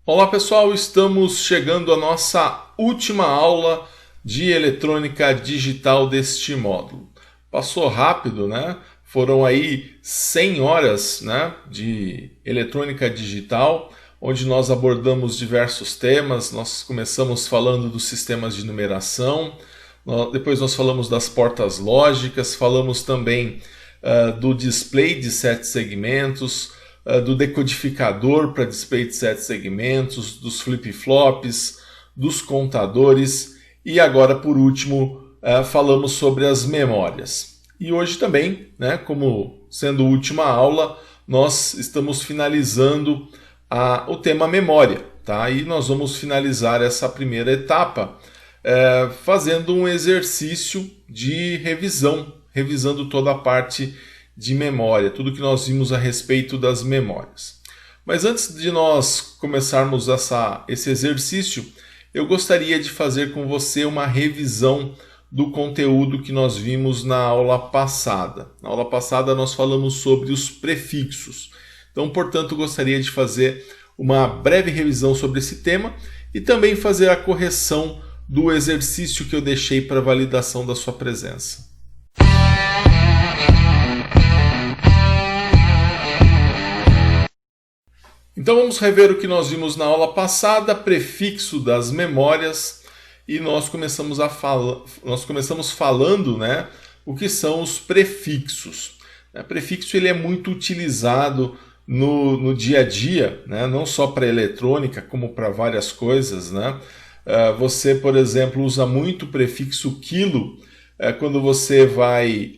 Olá pessoal, estamos chegando à nossa última aula de eletrônica digital deste módulo. Passou rápido, né? Foram aí 100 horas, né, de eletrônica digital, onde nós abordamos diversos temas. Nós começamos falando dos sistemas de numeração, depois nós falamos das portas lógicas, falamos também do display de 7 segmentos, do decodificador para display de 7 segmentos, dos flip-flops, dos contadores e agora, por último, falamos sobre as memórias. E hoje também, né, como sendo a última aula, nós estamos finalizando o tema memória, tá? E nós vamos finalizar essa primeira etapa fazendo um exercício de revisando toda a parte de memória, tudo que nós vimos a respeito das memórias. Mas antes de nós começarmos esse exercício, eu gostaria de fazer com você uma revisão do conteúdo que nós vimos na aula passada. Na aula passada nós falamos sobre os prefixos. Então, portanto, gostaria de fazer uma breve revisão sobre esse tema e também fazer a correção do exercício que eu deixei para validação da sua presença. Então vamos rever o que nós vimos na aula passada, prefixo das memórias, e nós começamos falando, né, o que são os prefixos. O prefixo ele é muito utilizado no dia a dia, né, não só para eletrônica, como para várias coisas, né? Você, por exemplo, usa muito o prefixo quilo quando você vai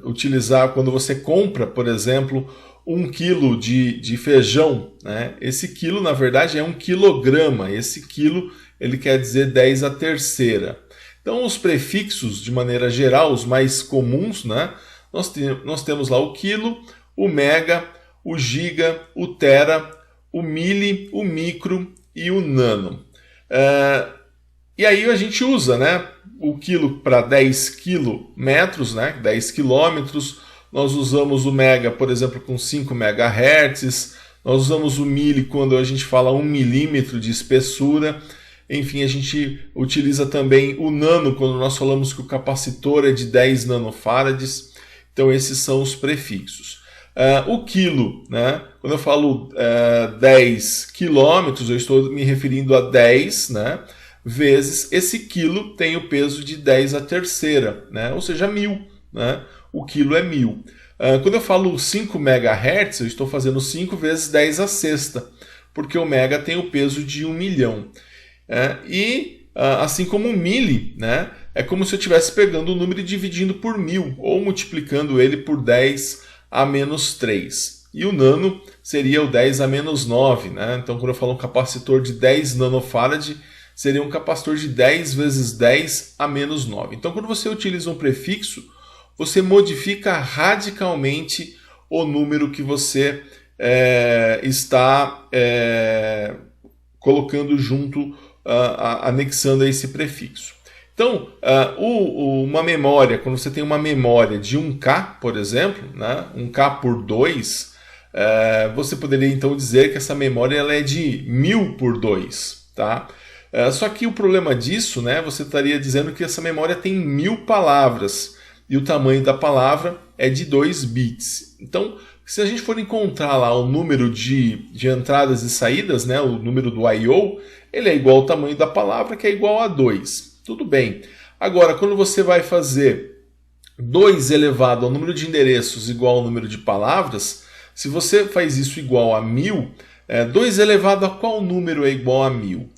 utilizar, quando você compra, por exemplo, 1 quilo de feijão, né? Esse quilo, na verdade, é 1 quilograma. Esse quilo, ele quer dizer 10 à terceira. Então, os prefixos, de maneira geral, os mais comuns, né? Nós temos lá o quilo, o mega, o giga, o tera, o mili, o micro e o nano. E aí a gente usa, né, o quilo para 10 quilômetros, né, 10 quilômetros. Nós usamos o mega, por exemplo, com 5 MHz. Nós usamos o mili quando a gente fala 1 milímetro de espessura. Enfim, a gente utiliza também o nano quando nós falamos que o capacitor é de 10 nanofarads. Então, esses são os prefixos. O quilo, né? Quando eu falo 10 quilômetros, eu estou me referindo a 10, né, vezes esse quilo tem o peso de 10 à terceira, né? Ou seja, 1000, né? O quilo é 1000. Quando eu falo 5 MHz, eu estou fazendo 5 vezes 10 à sexta, porque o mega tem o peso de 1 milhão. Assim como o mili, né, é como se eu estivesse pegando o número e dividindo por 1000, ou multiplicando ele por 10 a menos 3. E o nano seria o 10 a menos 9. Né? Então, quando eu falo um capacitor de 10 nanofarad, seria um capacitor de 10 vezes 10 a menos 9. Então, quando você utiliza um prefixo, você modifica radicalmente o número que você está colocando junto, anexando a esse prefixo. Então, uma memória, quando você tem uma memória de 1K, por exemplo, né, 1K por 2, você poderia então dizer que essa memória ela é de 1000 por 2. Tá? Só que o problema disso, né, você estaria dizendo que essa memória tem 1000 palavras, e o tamanho da palavra é de 2 bits. Então, se a gente for encontrar lá o número de entradas e saídas, né, o número do I/O, ele é igual ao tamanho da palavra, que é igual a 2. Tudo bem. Agora, quando você vai fazer 2 elevado ao número de endereços igual ao número de palavras, se você faz isso igual a 1000, 2 elevado a qual número é igual a 1000?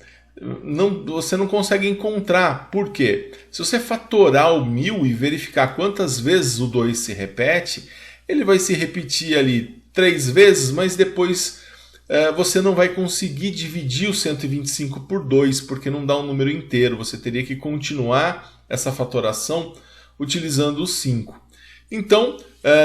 Você não consegue encontrar. Por quê? Se você fatorar o 1000 e verificar quantas vezes o 2 se repete, ele vai se repetir ali 3 vezes, mas depois você não vai conseguir dividir o 125 por 2, porque não dá um número inteiro. Você teria que continuar essa fatoração utilizando o 5. Então,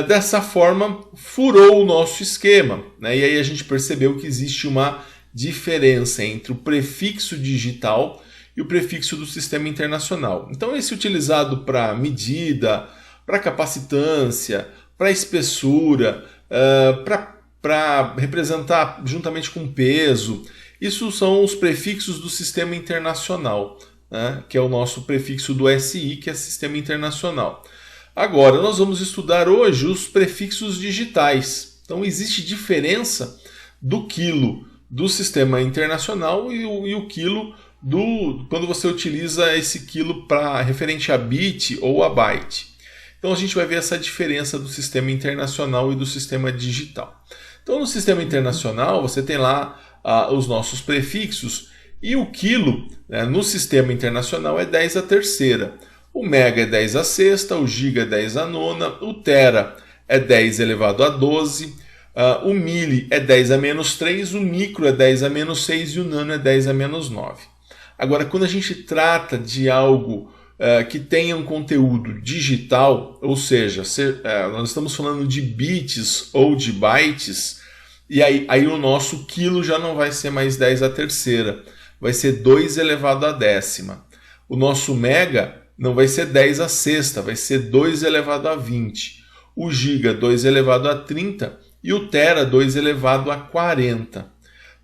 dessa forma, furou o nosso esquema, né? E aí a gente percebeu que existe uma diferença entre o prefixo digital e o prefixo do sistema internacional. Então, esse utilizado para medida, para capacitância, para espessura, para representar juntamente com peso, Isso são os prefixos do Sistema Internacional, né, que é o nosso prefixo do SI, que é Sistema Internacional. Agora, nós vamos estudar hoje os prefixos digitais. Então, existe diferença do quilo do Sistema Internacional e o quilo quando você utiliza esse quilo referente a bit ou a byte. Então, a gente vai ver essa diferença do Sistema Internacional e do Sistema Digital. Então, no Sistema Internacional, você tem lá os nossos prefixos, e o quilo, né, no Sistema Internacional é 10 à terceira. O mega é 10 à sexta, o giga é 10 à nona, o tera é 10 elevado a 12, o mili é 10 a menos 3, o micro é 10 a menos 6 e o nano é 10 a menos 9. Agora, quando a gente trata de algo que tenha um conteúdo digital, ou seja, nós estamos falando de bits ou de bytes, e aí o nosso quilo já não vai ser mais 10 à terceira, vai ser 2 elevado à décima. O nosso mega não vai ser 10 à sexta, vai ser 2 elevado a 20. O giga, 2 elevado a 30 e o tera, 2 elevado a 40.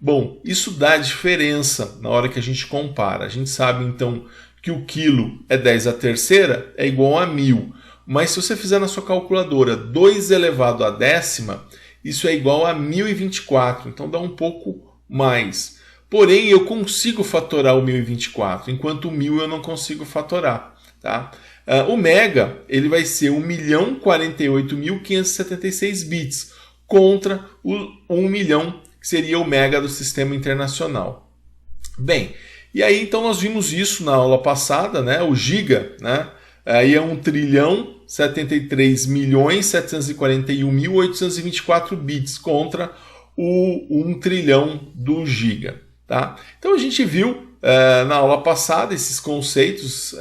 Bom, isso dá diferença na hora que a gente compara. A gente sabe então que o quilo é 10 à terceira, é igual a 1000. Mas se você fizer na sua calculadora 2 elevado à décima, isso é igual a 1024, então dá um pouco mais. Porém, eu consigo fatorar o 1024, enquanto o 1000 eu não consigo fatorar. Tá? O mega ele vai ser 1.048.576 bits contra o 1 milhão, que seria o mega do Sistema Internacional. Bem, e aí então nós vimos isso na aula passada, né? O giga, né? Aí é 1.073.741.824 bits contra o 1 trilhão do giga. Tá? Então a gente viu na aula passada esses conceitos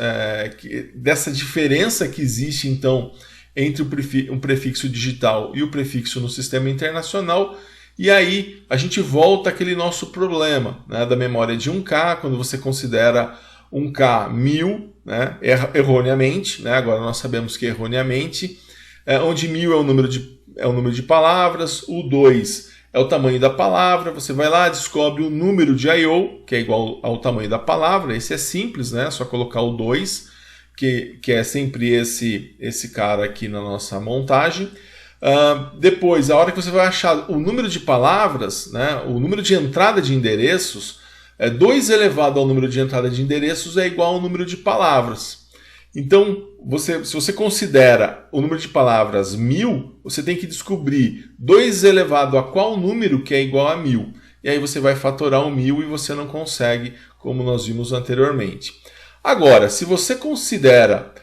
dessa diferença que existe então entre um prefixo digital e o prefixo no Sistema Internacional. E aí a gente volta àquele nosso problema, né, da memória de 1K, quando você considera 1K 1000, né, erroneamente, né, agora nós sabemos que erroneamente, onde 1000 é o número de palavras, o 2 é o tamanho da palavra, você vai lá, descobre o número de I/O, que é igual ao tamanho da palavra, esse é simples, né, é só colocar o 2, que é sempre esse cara aqui na nossa montagem. Depois, a hora que você vai achar o número de palavras, né, o número de entrada de endereços, 2 elevado ao número de entrada de endereços é igual ao número de palavras. Então, se você considera o número de palavras 1000, você tem que descobrir 2 elevado a qual número que é igual a 1000. E aí você vai fatorar o 1000 e você não consegue, como nós vimos anteriormente. Agora, se você considera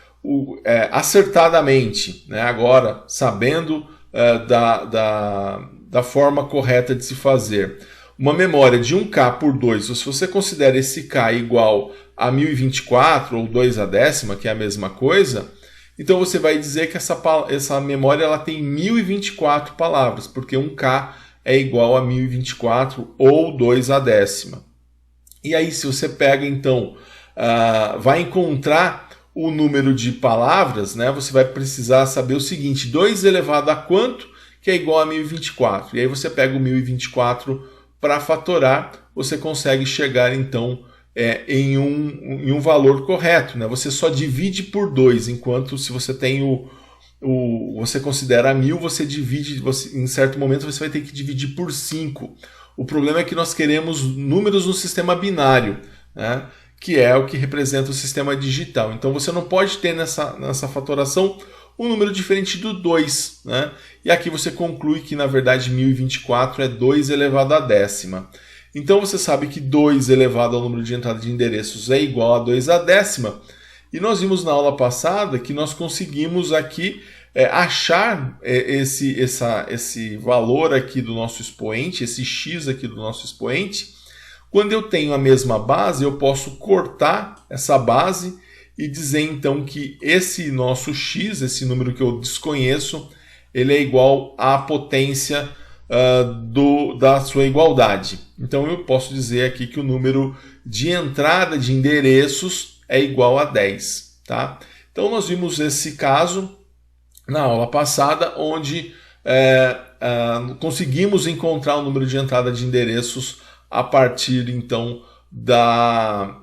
acertadamente, né, agora sabendo da forma correta de se fazer, uma memória de 1K por 2, se você considera esse K igual a 1024 ou 2 à décima, que é a mesma coisa, então você vai dizer que essa memória ela tem 1024 palavras, porque 1K é igual a 1024 ou 2 à décima. E aí, se você pega, então, vai encontrar o número de palavras, né, você vai precisar saber o seguinte, 2 elevado a quanto, que é igual a 1024. E aí você pega o 1024 para fatorar, você consegue chegar, então, em um valor correto, né? Você só divide por 2, enquanto se você tem você considera 1000, você divide, em certo momento você vai ter que dividir por 5. O problema é que nós queremos números no sistema binário, né? Que é o que representa o sistema digital. Então você não pode ter nessa fatoração um número diferente do 2, né? E aqui você conclui que, na verdade, 1024 é 2 elevado à décima. Então você sabe que 2 elevado ao número de entrada de endereços é igual a 2 à décima. E nós vimos na aula passada que nós conseguimos aqui achar esse valor aqui do nosso expoente, esse x aqui do nosso expoente. Quando eu tenho a mesma base, eu posso cortar essa base e dizer então que esse nosso x, esse número que eu desconheço, ele é igual à potência da sua igualdade. Então eu posso dizer aqui que o número de entrada de endereços é igual a 10. Tá? Então nós vimos esse caso na aula passada, onde conseguimos encontrar o número de entrada de endereços a partir então da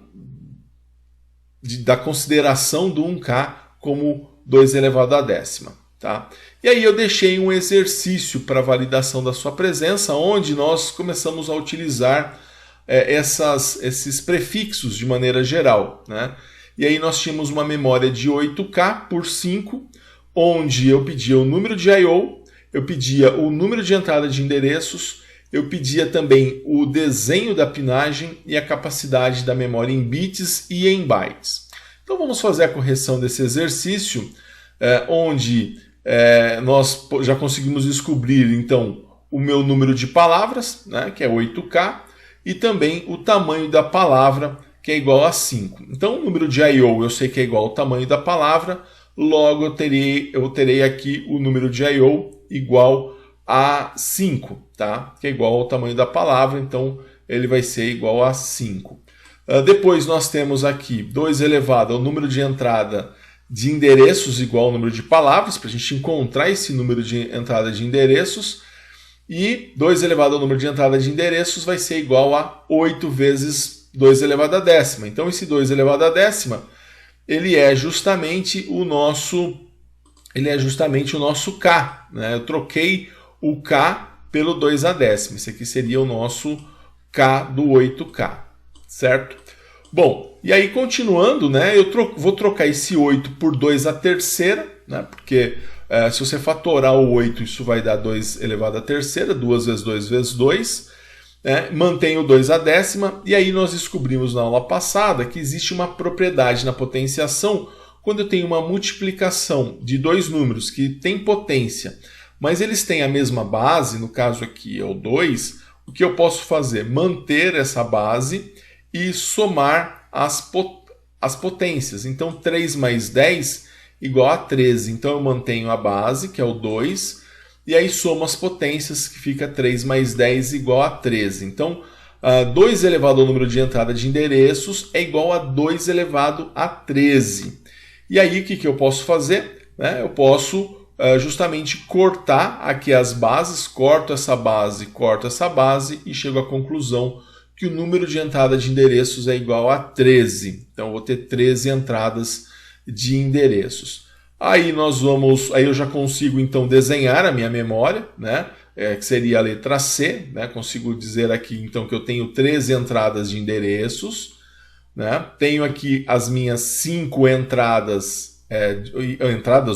consideração do 1K como 2 elevado à décima. Tá? E aí eu deixei um exercício para validação da sua presença, onde nós começamos a utilizar esses prefixos de maneira geral. Né? E aí nós tínhamos uma memória de 8K por 5, onde eu pedia o número de I/O, eu pedia o número de entrada de endereços, eu pedia também o desenho da pinagem e a capacidade da memória em bits e em bytes. Então vamos fazer a correção desse exercício, onde nós já conseguimos descobrir então o meu número de palavras, né, que é 8K, e também o tamanho da palavra, que é igual a 5. Então o número de I/O eu sei que é igual ao tamanho da palavra, logo eu terei aqui o número de I/O igual a 5, tá? Que é igual ao tamanho da palavra, então ele vai ser igual a 5. Depois nós temos aqui 2 elevado ao número de entrada de endereços igual ao número de palavras, para a gente encontrar esse número de entrada de endereços. E 2 elevado ao número de entrada de endereços vai ser igual a 8 vezes 2 elevado à décima. Então esse 2 elevado à décima, ele é justamente o nosso K. Né? Eu troquei o K pelo 2 à décima. Esse aqui seria o nosso K do 8K, certo? Bom, e aí continuando, né, eu vou trocar esse 8 por 2 à terceira, né, porque se você fatorar o 8, isso vai dar 2 elevado à terceira, 2 vezes 2 vezes 2, né, mantém o 2 à décima, e aí nós descobrimos na aula passada que existe uma propriedade na potenciação quando eu tenho uma multiplicação de dois números que têm potência, mas eles têm a mesma base, no caso aqui é o 2, o que eu posso fazer? Manter essa base e somar as potências. Então 3 mais 10 igual a 13. Então eu mantenho a base, que é o 2, e aí somo as potências, que fica 3 mais 10 igual a 13. Então 2 elevado ao número de entrada de endereços é igual a 2 elevado a 13. E aí o que eu posso fazer? Eu posso justamente cortar aqui as bases, corto essa base e chego à conclusão que o número de entrada de endereços é igual a 13. Então eu vou ter 13 entradas de endereços. Aí eu já consigo então desenhar a minha memória, né? Que seria a letra C, né? Consigo dizer aqui então que eu tenho 13 entradas de endereços, né? Tenho aqui as minhas 5 entradas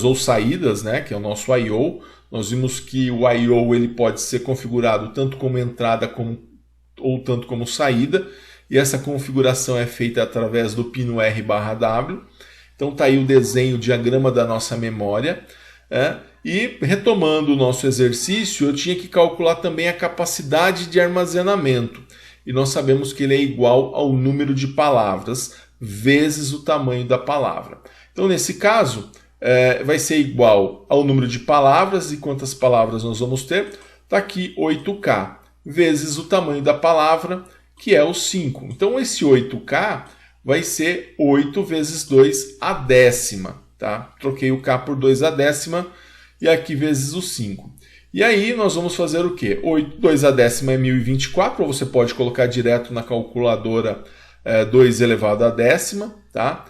ou saídas, né? Que é o nosso I/O. Nós vimos que o I/O ele pode ser configurado tanto como entrada ou tanto como saída, e essa configuração é feita através do pino R/W. Então está aí o desenho, o diagrama da nossa memória. E retomando o nosso exercício, eu tinha que calcular também a capacidade de armazenamento. E nós sabemos que ele é igual ao número de palavras vezes o tamanho da palavra. Então nesse caso, vai ser igual ao número de palavras, e quantas palavras nós vamos ter? Está aqui 8K. Vezes o tamanho da palavra, que é o 5. Então esse 8K vai ser 8 vezes 2 à décima. Tá? Troquei o K por 2 à décima e aqui vezes o 5. E aí nós vamos fazer o quê? 2 à décima é 1024, ou você pode colocar direto na calculadora 2 elevado à décima. Tá?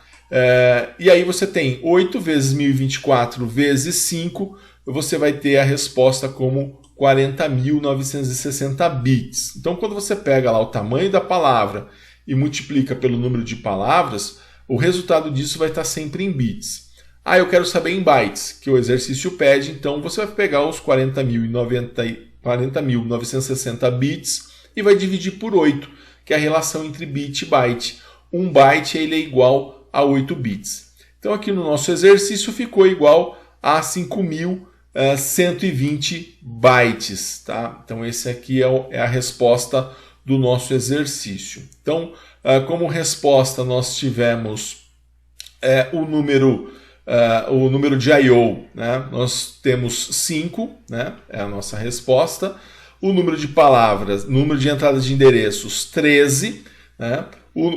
E aí você tem 8 vezes 1024 vezes 5, você vai ter a resposta como 40.960 bits. Então, quando você pega lá o tamanho da palavra e multiplica pelo número de palavras, o resultado disso vai estar sempre em bits. Eu quero saber em bytes, que o exercício pede, então você vai pegar os 40.960 bits e vai dividir por 8, que é a relação entre bit e byte. 1 byte ele é igual a 8 bits. Então, aqui no nosso exercício ficou igual a 5.120 bytes, tá? Então esse aqui é a resposta do nosso exercício. Então, como resposta nós tivemos o número de I/O, né? Nós temos 5, né? É a nossa resposta. O número de palavras, número de entradas de endereços, 13, né?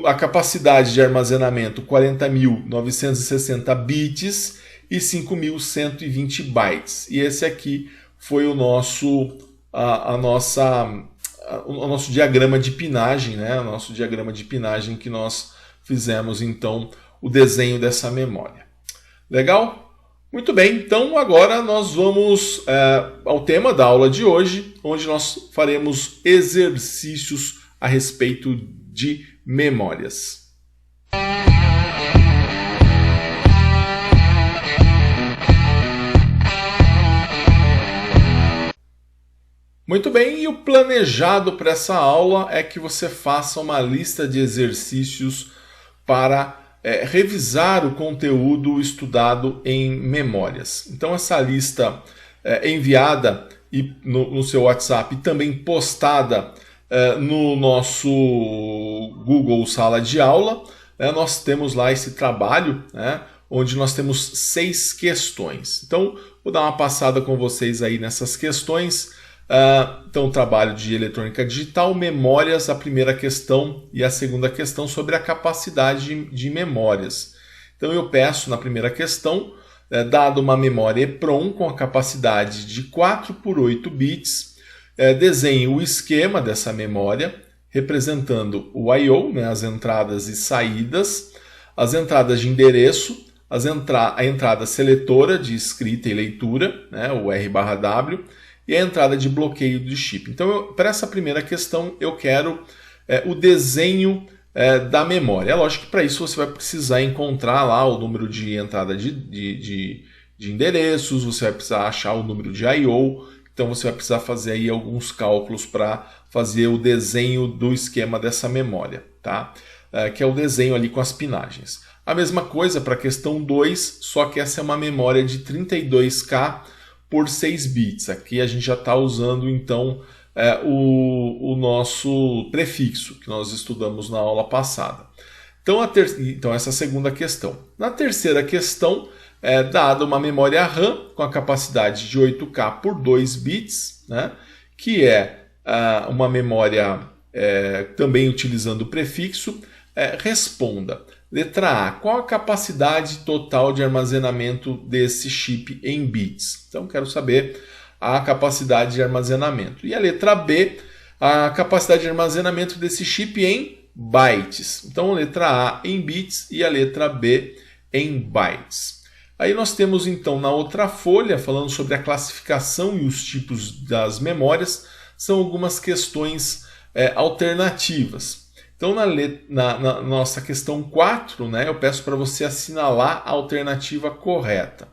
A capacidade de armazenamento, 40.960 bits, e 5.120 bytes. E esse aqui foi o nosso o nosso diagrama de pinagem, né? O nosso diagrama de pinagem que nós fizemos, então, o desenho dessa memória. Legal? Muito bem, então agora nós vamos ao tema da aula de hoje, onde nós faremos exercícios a respeito de memórias. Muito bem, e o planejado para essa aula é que você faça uma lista de exercícios para revisar o conteúdo estudado em memórias. Então essa lista é enviada no seu WhatsApp e também postada no nosso Google Sala de Aula. Nós temos lá esse trabalho, onde nós temos 6 questões. Então vou dar uma passada com vocês aí nessas questões. Então, trabalho de eletrônica digital, memórias, a primeira questão e a segunda questão sobre a capacidade de memórias. Então, eu peço na primeira questão, dado uma memória EPROM com a capacidade de 4 por 8 bits, desenhe o esquema dessa memória, representando o I/O, as entradas e saídas, as entradas de endereço, a entrada seletora de escrita e leitura, o R/W, e a entrada de bloqueio de chip. Então, para essa primeira questão, eu quero o desenho da memória. É lógico que para isso você vai precisar encontrar lá o número de entrada de endereços, você vai precisar achar o número de I/O, então você vai precisar fazer aí alguns cálculos para fazer o desenho do esquema dessa memória, tá? Que é o desenho ali com as pinagens. A mesma coisa para a questão 2, só que essa é uma memória de 32K por 6 bits. Aqui a gente já está usando então o nosso prefixo que nós estudamos na aula passada. Então essa é a segunda questão. Na terceira questão, dada uma memória RAM com a capacidade de 8K por 2 bits, que é uma memória também utilizando o prefixo, responda. Letra A, qual a capacidade total de armazenamento desse chip em bits? Então, quero saber a capacidade de armazenamento. E a letra B, a capacidade de armazenamento desse chip em bytes. Então, a letra A em bits e a letra B em bytes. Aí nós temos, então, na outra folha, falando sobre a classificação e os tipos das memórias, são algumas questões alternativas. Então, na nossa questão 4, eu peço para você assinalar a alternativa correta.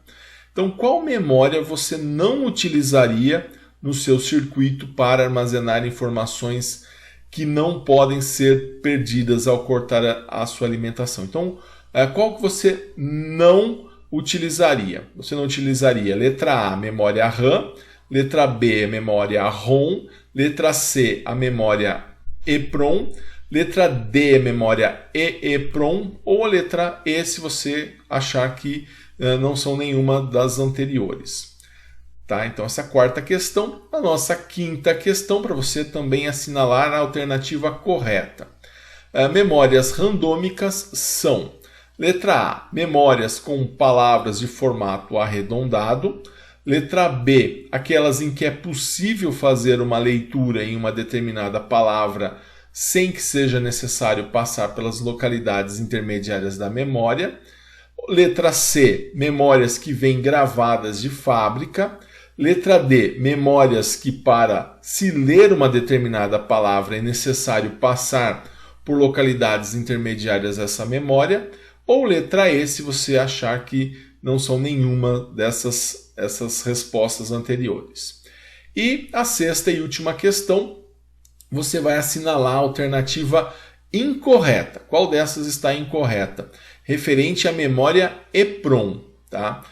Então, qual memória você não utilizaria no seu circuito para armazenar informações que não podem ser perdidas ao cortar a sua alimentação? Então, qual que você não utilizaria? Você não utilizaria letra A, memória RAM, letra B, memória ROM, letra C, a memória EPROM, letra D, memória EEPROM, ou a letra E, se você achar que não são nenhuma das anteriores. Tá? Então, essa é a quarta questão. A nossa quinta questão, para você também assinalar a alternativa correta. Memórias randômicas são: letra A, memórias com palavras de formato arredondado. Letra B, aquelas em que é possível fazer uma leitura em uma determinada palavra sem que seja necessário passar pelas localidades intermediárias da memória. Letra C, memórias que vêm gravadas de fábrica. Letra D, memórias que para se ler uma determinada palavra é necessário passar por localidades intermediárias dessa memória. Ou letra E, se você achar que não são nenhuma essas respostas anteriores. E a sexta e última questão, você vai assinalar a alternativa incorreta. Qual dessas está incorreta? Referente à memória EPROM. Tá?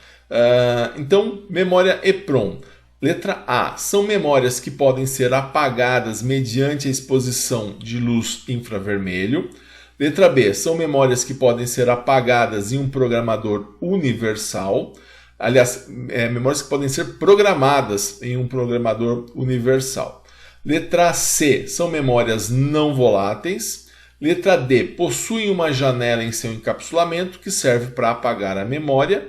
Então, memória EPROM. Letra A, são memórias que podem ser apagadas mediante a exposição de luz infravermelho. Letra B, são memórias que podem ser apagadas em um programador universal. Aliás, memórias que podem ser programadas em um programador universal. Letra C, são memórias não voláteis. Letra D, possuem uma janela em seu encapsulamento que serve para apagar a memória.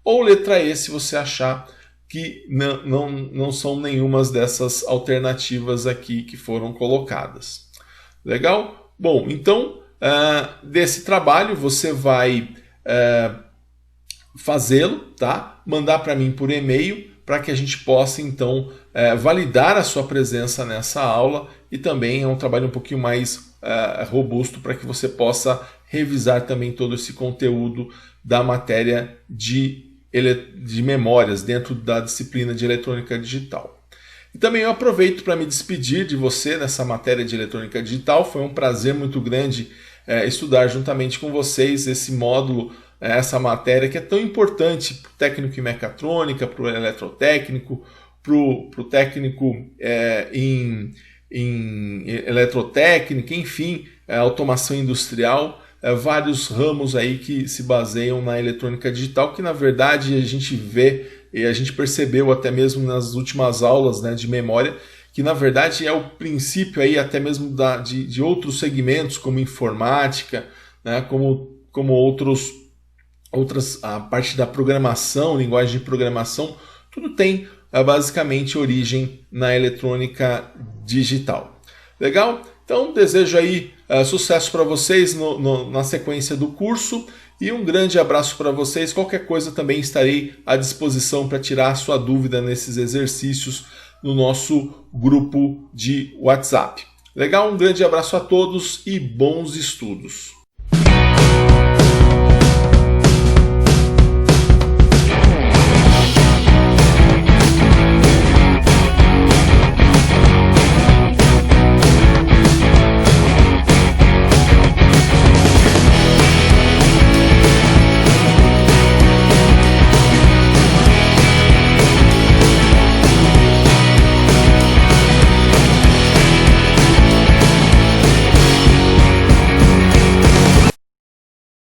Ou letra E, se você achar que não são nenhumas dessas alternativas aqui que foram colocadas. Legal? Bom, então, desse trabalho você vai fazê-lo, tá? Mandar para mim por e-mail, para que a gente possa, então, validar a sua presença nessa aula, e também é um trabalho um pouquinho mais robusto para que você possa revisar também todo esse conteúdo da matéria de memórias dentro da disciplina de eletrônica digital. E também eu aproveito para me despedir de você nessa matéria de eletrônica digital. Foi um prazer muito grande estudar juntamente com vocês esse módulo, essa matéria que é tão importante para o técnico em mecatrônica, para o eletrotécnico, para o técnico em eletrotécnica, enfim, automação industrial, vários ramos aí que se baseiam na eletrônica digital, que na verdade a gente vê e a gente percebeu até mesmo nas últimas aulas, né, de memória, que na verdade é o princípio aí até mesmo de outros segmentos como informática, né, como outras, a parte da programação, linguagem de programação, tudo tem basicamente origem na eletrônica digital. Legal? Então desejo aí sucesso para vocês na sequência do curso, e um grande abraço para vocês. Qualquer coisa também estarei à disposição para tirar a sua dúvida nesses exercícios no nosso grupo de WhatsApp. Legal? Um grande abraço a todos e bons estudos!